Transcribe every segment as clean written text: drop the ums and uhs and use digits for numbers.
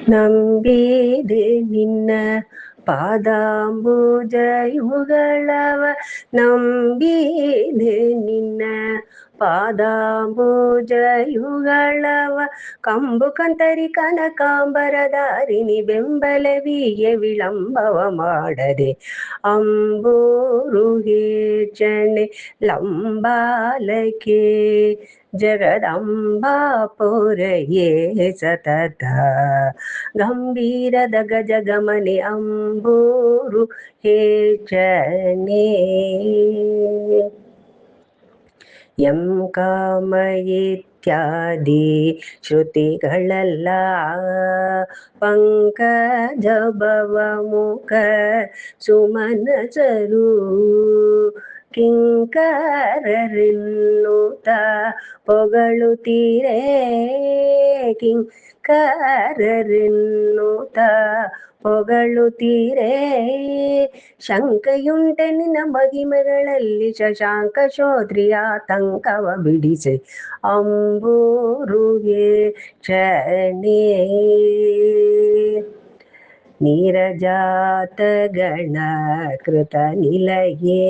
ನಂಬಿದೆ ನಿನ್ನ ಪಾದಾಂಬುಜ ಯುಗಳವ, ನಂಬಿದೆ ನಿನ್ನ ಪಾದಾಂಬುಜ ಯುಗಳವ. ಕಂಬು ಕಂತರಿ ಕನಕಾಂಬರದಾರಿಣಿ ಬೆಂಬಲವಿಯೇ ವಿಳಂಬವ ಮಾಡದೆ, ಅಂಬೂರುಗೇಚಣೆ ಲಂಬಾಲಕೆ ಜಗದಂಬಾ ಪೊರೆಯೇ ಸತತ. ಗಂಭೀರದ ಗಜಗಮನೆ ಅಂಬೂರು ಹೇಚನೆ. ಎಂ ಕಾಮ ಇತ್ಯಾದಿ ಶ್ರುತಿಗಳಲ್ಲ, ಪಂಕಜ ಭವ ಮುಖ ಸುಮನಸರು. ಕಿಂಕರರಿನ್ನುತ ಪೊಗಳುತ್ತೀರೇ, ಕಿಂಕರರಿನ್ನುತ ಪೊಗಳುತ್ತೀರೇ. ಶಂಕೆಯುಂಟೆ ನಿನ್ನ ಮಹಿಮೆಗಳಲ್ಲಿ, ಶಶಾಂಕ ಶೋಧ್ರಿಯ ಆತಂಕವ ಬಿಡಿಸೆ, ಅಂಬೂರುಗೇಚನೆ. ನೀರಜಾತ ಗಣ ಕೃತ ನಿಲಯೇ,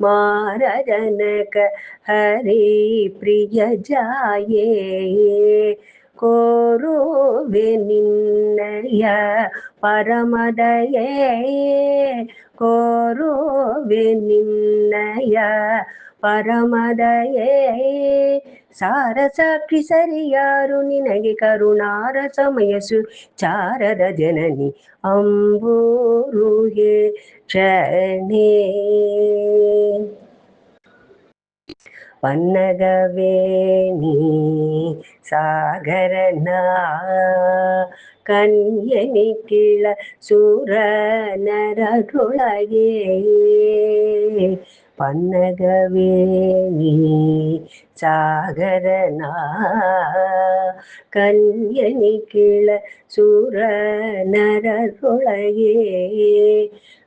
ಮಾರಜನಕ ಹರಿ ಪ್ರಿಯ ಜಾಯೇ. ಕೋರುವೆ ನಿನ್ನಯ ಪರಮದಯೇ, ಕೋರುವೆ ನಿನ್ನಯ ಪರಮದಯೇ. ಸಾರಸಾಕ್ಷಿ ಸರಿಯಾರು ನಿನಗೆ ಕರುಣಾರ ಸಮಯ ಸುಚಾರದ ಜನನಿ, ಅಂಬೂರುಗೇಚನೆ. ಪನ್ನಗವೇಣಿ ಸಾಗರನ ಕನ್ಯನಿಕ್ಕಿಳ ಸುರ ನರರೊಳಗೆ. ಪನ್ನಗವೇಣಿ ಸಾಗರನ ಕನ್ಯನಿಕ್ಕಿಳ ಸುರ ನರರೊಳಗೆ.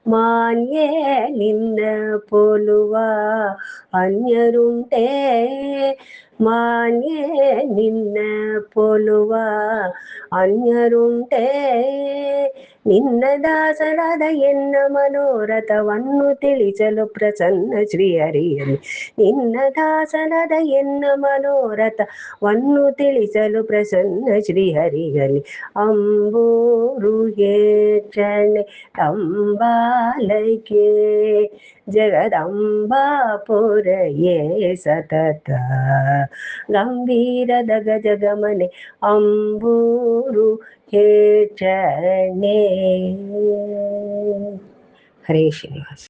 ಮಾನ್ಯೇ ನಿನ್ನ ಪೋಲುವ ಅನ್ಯರುಂಟೇ, ಮಾನ್ಯೇ ನಿನ್ನ ಪೋಲುವ ಅನ್ಯರುಂಟೇ. ನಿನ್ನ ದಾಸರಾದ ಎನ್ನ ಮನೋರಥವನ್ನು ತಿಳಿಸಲು ಪ್ರಸನ್ನ ಶ್ರೀಹರಿಯಲ್ಲಿ, ನಿನ್ನ ದಾಸರಾದ ಎನ್ನ ಮನೋರಥವನ್ನು ತಿಳಿಸಲು ಪ್ರಸನ್ನ ಶ್ರೀಹರಿಯಲ್ಲಿ. ಅಂಬೂರುಗೇಚನೆ ಲಂಬಾಲಕೆ ಜಗದಂಬಾ ಪೊರೆಯೇ ಸತತ. ಗಂಭೀರದ ಗಜಗಮನೆ ಅಂಬೂರು ಹೇಚನೆ. ಹರೇ ಶ್ರೀನಿವಾಸ.